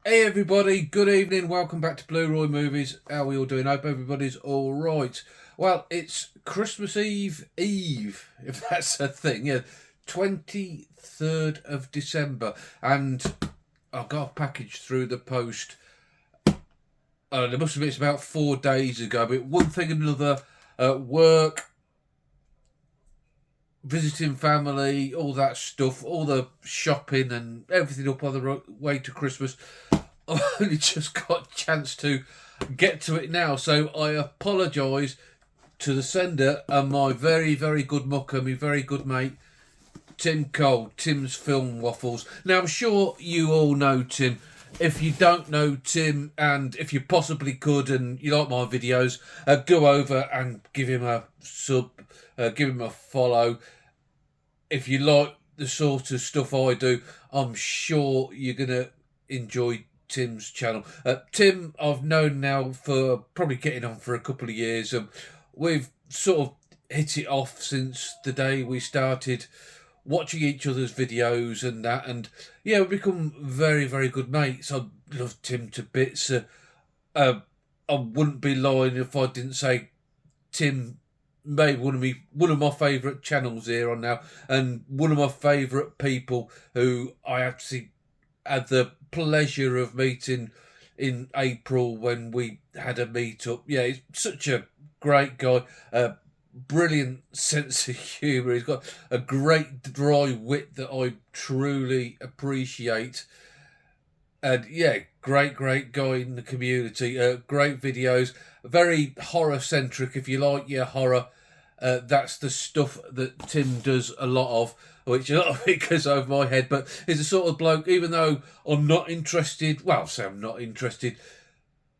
Hey everybody, good evening, welcome back to Blu-Roy Movies. How are we all doing? Hope everybody's alright. Well, it's Christmas Eve, if that's a thing, yeah. 23rd of December, and I got a package through the post. There must have been, it's about 4 days ago, but one thing and another, work, visiting family, all that stuff, all the shopping and everything up on the way to Christmas. I've only just got a chance to get to it now, so I apologise to the sender and my very, very good mucker, my very good mate, Tim Cole, Tim's Film Waffles. Now, I'm sure you all know Tim. If you don't know Tim, and if you possibly could, and you like my videos, go over and give him a sub, give him a follow. If you like the sort of stuff I do, I'm sure you're going to enjoy Tim's channel. Tim, I've known now for probably getting on for a couple of years. We've sort of hit it off since the day we started watching each other's videos and that. And yeah, we've become very, very good mates. I love Tim to bits. I wouldn't be lying if I didn't say Tim made one of my favourite channels here on now, and one of my favourite people who I actually had the pleasure of meeting in April when we had a meet up. Yeah, he's such a great guy. Brilliant sense of humour. He's got a great dry wit that I truly appreciate. And yeah, great guy in the community. Great videos, very horror centric. If you like your horror, that's the stuff that Tim does a lot of, which a lot of it goes over my head. But he's the sort of bloke, even though I'm not interested, well, say I'm not interested,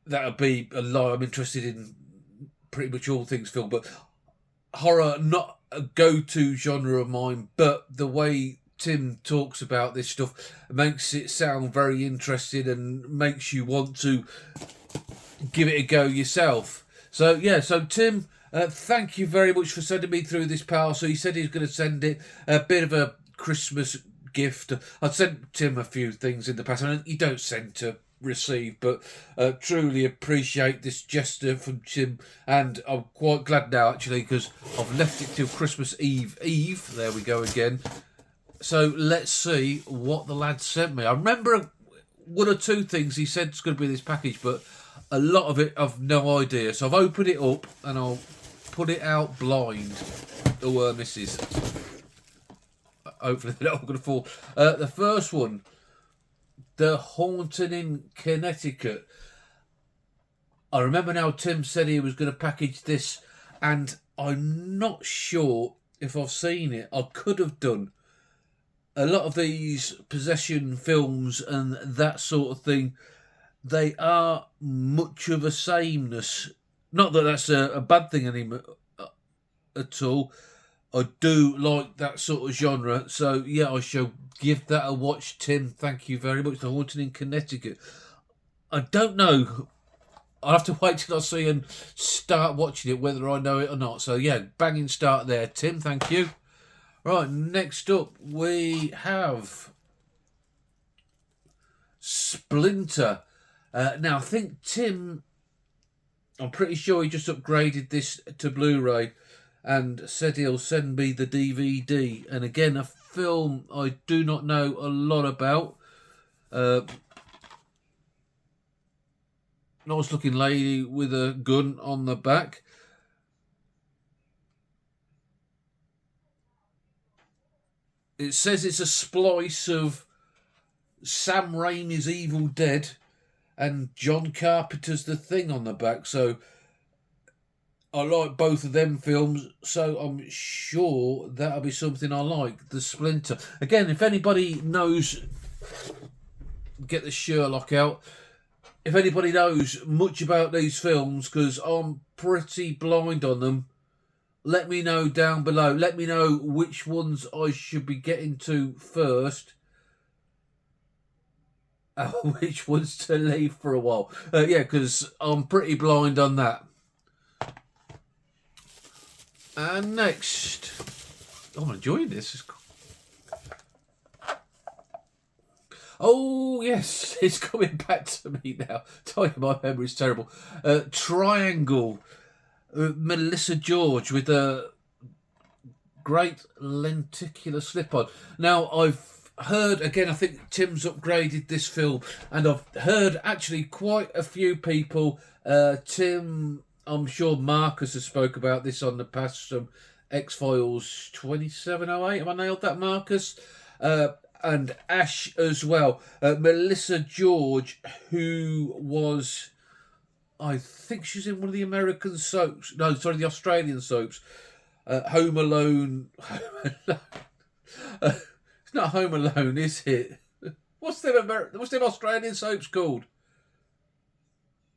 that would be a lie. I'm interested in pretty much all things film, but horror, not a go-to genre of mine, but the way Tim talks about this stuff makes it sound very interesting and makes you want to give it a go yourself. So yeah, so Tim, thank you very much for sending me through this parcel. He said he was going to send it a bit of a Christmas gift. I'd sent Tim a few things in the past, and you don't send to receive, but truly appreciate this gesture from Tim, and I'm quite glad now actually because I've left it till Christmas Eve. There we go again. So let's see what the lad sent me. I remember one or two things he said is going to be in this package, but a lot of it I've no idea. So I've opened it up and I'll put it out blind. Oh, misses. Hopefully they're not going to fall. The first one, The Haunting in Connecticut. I remember now Tim said he was going to package this, and I'm not sure if I've seen it. I could have done. A lot of these possession films and that sort of thing, they are much of a sameness. Not that that's a bad thing anymore at all. I do like that sort of genre. So yeah, I shall give that a watch, Tim. Thank you very much. The Haunting in Connecticut. I don't know. I'll have to wait till I see and start watching it, whether I know it or not. So yeah, banging start there, Tim. Thank you. Right, next up we have Splinter. Now I think Tim, I'm pretty sure he just upgraded this to Blu-ray and said he'll send me the DVD. And again, a film I do not know a lot about. Nice looking lady with a gun on the back. It says it's a splice of Sam Raimi's Evil Dead and John Carpenter's The Thing on the back. So I like both of them films, so I'm sure that'll be something I like. The Splinter. Again, if anybody knows, get the Sherlock out. If anybody knows much about these films, because I'm pretty blind on them, let me know down below. Let me know which ones I should be getting to first. Which ones to leave for a while. Yeah, because I'm pretty blind on that. And next... Oh, I'm enjoying this. Oh, yes, it's coming back to me now. Tell you, my memory's terrible. Triangle. Melissa George with a great lenticular slip-on. Now, I've heard, again, I think Tim's upgraded this film, and I've heard actually quite a few people, Tim, I'm sure Marcus has spoke about this on the past, from X-Files 2708, have I nailed that, Marcus? And Ash as well. Melissa George, who was, I think she's in one of the American soaps, no, sorry, the Australian soaps, Home Alone. It's not Home Alone, is it? What's them Australian soaps called?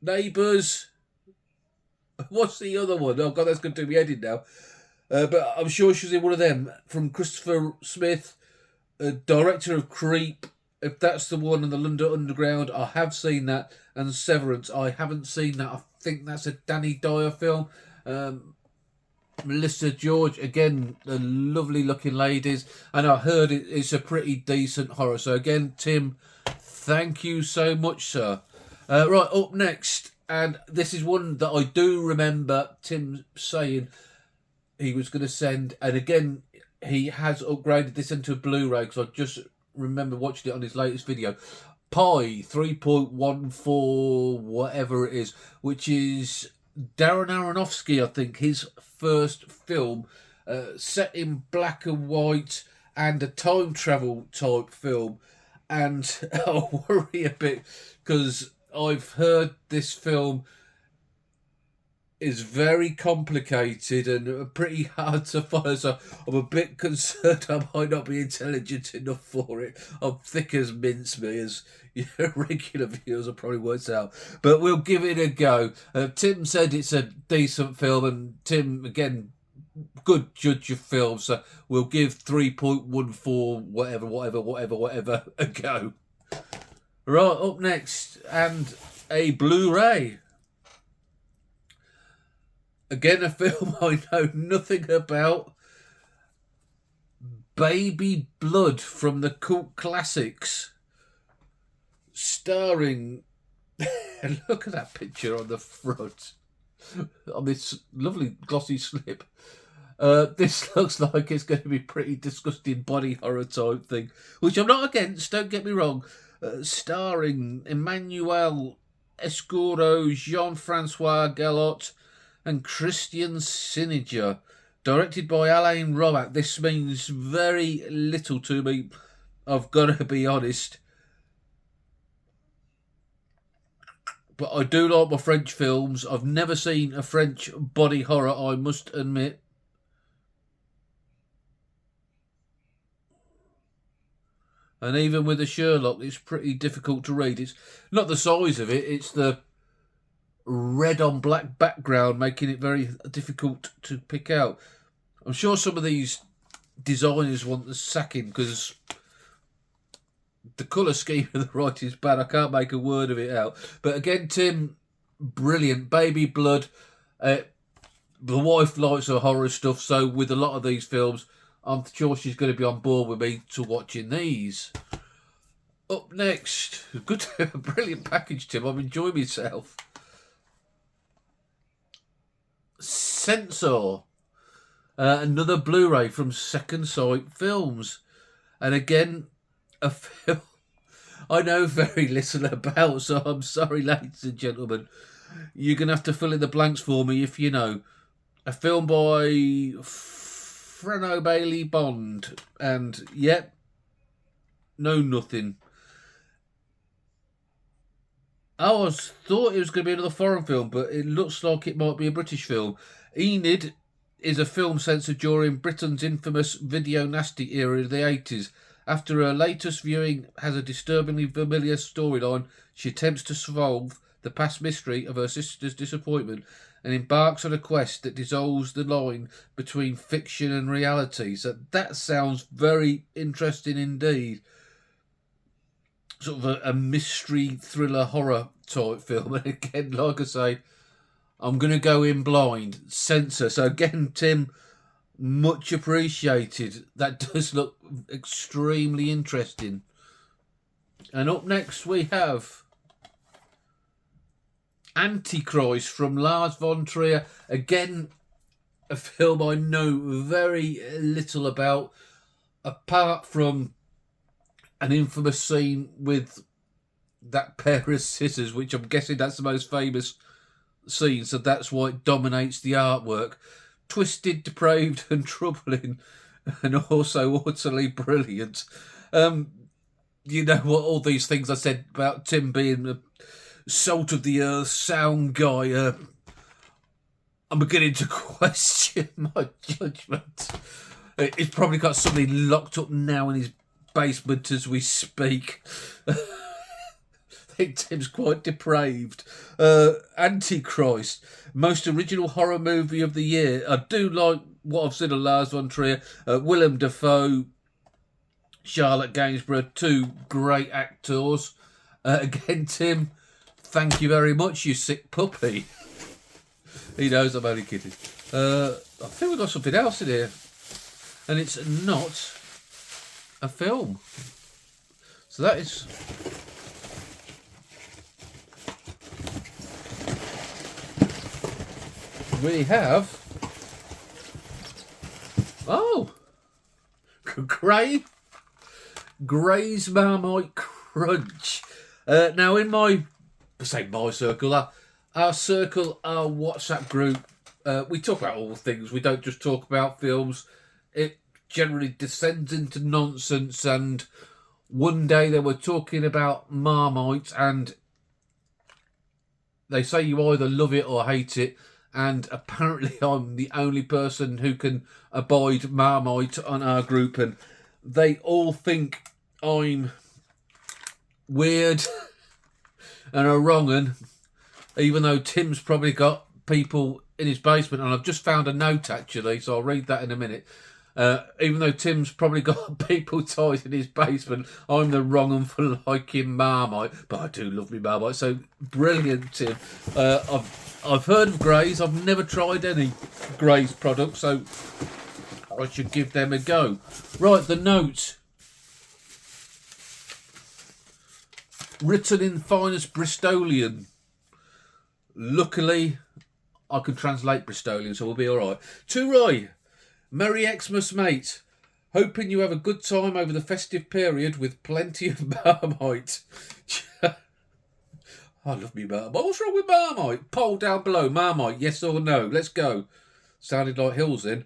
Neighbours. What's the other one? Oh God, that's going to do me head in now. But I'm sure she's in one of them. From Christopher Smith, director of Creep. If that's the one, in the London Underground, I have seen that. And Severance, I haven't seen that. I think that's a Danny Dyer film. Melissa George, again, the lovely looking ladies, and I heard it's a pretty decent horror. So again, Tim, thank you so much, sir. Right, up next, and this is one that I do remember Tim saying he was going to send, and again, he has upgraded this into a Blu-ray, because I just remember watching it on his latest video. Pi 3.14, whatever it is, which is Darren Aronofsky, I think, his first film, set in black and white and a time travel type film. And I worry a bit because I've heard this film is very complicated and pretty hard to follow, so I'm a bit concerned I might not be intelligent enough for it. I'm thick as mincemeat, as regular viewers will probably work out. But we'll give it a go. Tim said it's a decent film, and Tim, again, good judge of films, so we'll give 3.14 whatever a go. Right, up next, and a Blu-ray. Again, a film I know nothing about. Baby Blood from the cult classics. Starring... Look at that picture on the front. On this lovely glossy slip. This looks like it's going to be pretty disgusting body horror type thing. Which I'm not against, don't get me wrong. Starring Emmanuel Escuro, Jean-Francois Galot, and Christian Siniger, directed by Alain Romac. This means very little to me, I've got to be honest. But I do like my French films. I've never seen a French body horror, I must admit. And even with the Sherlock, it's pretty difficult to read. It's not the size of it, it's the red on black background, making it very difficult to pick out. I'm sure some of these designers want the sacking because the colour scheme of the writing is bad. I can't make a word of it out. But again, Tim, brilliant. Baby Blood. The wife likes her horror stuff, so with a lot of these films, I'm sure she's going to be on board with me to watching these. Up next, good, brilliant package, Tim. I'm enjoying myself. Censor, another Blu-ray from Second Sight Films, and again a film I know very little about, so I'm sorry, ladies and gentlemen, you're gonna have to fill in the blanks for me if you know. A film by Freno Bailey Bond, and yep, no nothing. I thought it was going to be another foreign film, but it looks like it might be a British film. Enid is a film censored during Britain's infamous video nasty era of the 80s. After her latest viewing has a disturbingly familiar storyline, she attempts to solve the past mystery of her sister's disappointment and embarks on a quest that dissolves the line between fiction and reality. So that sounds very interesting indeed. Sort of a mystery thriller horror type film. And again, like I say, I'm going to go in blind. Censor. So again, Tim, much appreciated. That does look extremely interesting. And up next we have Antichrist from Lars von Trier. Again, a film I know very little about, apart from an infamous scene with that pair of scissors, which I'm guessing that's the most famous scene, so that's why it dominates the artwork. Twisted, depraved and troubling, and also utterly brilliant. You know what, all these things I said about Tim being the salt of the earth sound guy, I'm beginning to question my judgment. He's probably got something locked up now in his basement as we speak. I think Tim's quite depraved. Antichrist, most original horror movie of the year. I do like what I've seen of Lars von Trier. Willem Dafoe, Charlotte Gainsborough, two great actors. Again, Tim, thank you very much, you sick puppy. He knows I'm only kidding. I think we've got something else in here. And it's not a film. So that is... We have... Oh! Gray's Marmite Crunch. Now in my circle, our circle, our WhatsApp group, we talk about all things. We don't just talk about films. It generally descends into nonsense, and one day they were talking about Marmite, and they say you either love it or hate it, and apparently I'm the only person who can abide Marmite on our group, and they all think I'm weird and a wrong un, even though Tim's probably got people in his basement, and I've just found a note actually, so I'll read that in a minute. Even though Tim's probably got people tied in his basement, I'm the wrong one for liking Marmite, but I do love me Marmite. So brilliant, Tim. I've heard of Gray's. I've never tried any Gray's products, so I should give them a go. Right, the note. Written in finest Bristolian. Luckily, I can translate Bristolian, so we'll be all right. To Roy. Merry Xmas, mate. Hoping you have a good time over the festive period with plenty of Marmite. I love me Marmite. What's wrong with Marmite? Poll down below. Marmite, yes or no? Let's go. Sounded like Hills in.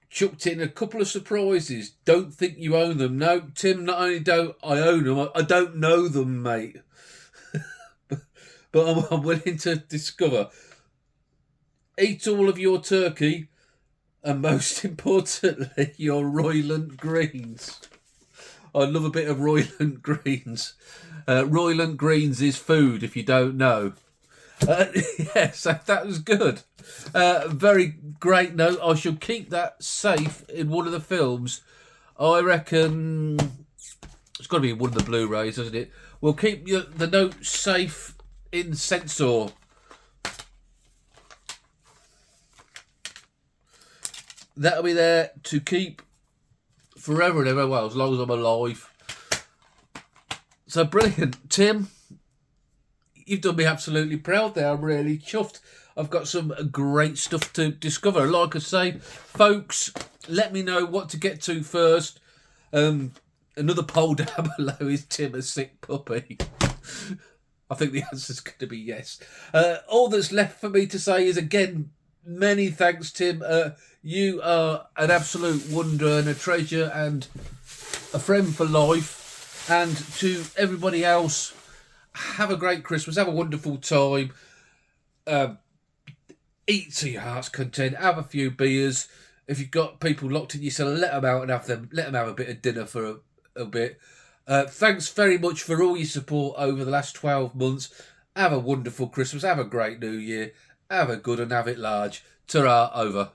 Chucked in a couple of surprises. Don't think you own them. No, Tim, not only don't I own them, I don't know them, mate. But I'm willing to discover. Eat all of your turkey. And most importantly, your Royland greens. I love a bit of Royland greens. Royland greens is food, if you don't know. Yes, that was good. Very great note. I shall keep that safe in one of the films. I reckon it's got to be one of the Blu-rays, isn't it? We'll keep the note safe in Censor. That'll be there to keep forever and ever, well, as long as I'm alive. So brilliant. Tim, you've done me absolutely proud there. I'm really chuffed. I've got some great stuff to discover. Like I say, folks, let me know what to get to first. Another poll down below, is Tim a sick puppy? I think the answer's going to be yes. All that's left for me to say is, again, many thanks, Tim. You are an absolute wonder and a treasure and a friend for life. And to everybody else, have a great Christmas. Have a wonderful time. Eat to your heart's content. Have a few beers. If you've got people locked in your cellar, let them out and let them have a bit of dinner for a bit. Thanks very much for all your support over the last 12 months. Have a wonderful Christmas. Have a great New Year. Have a good and have it large. Ta-ra, over.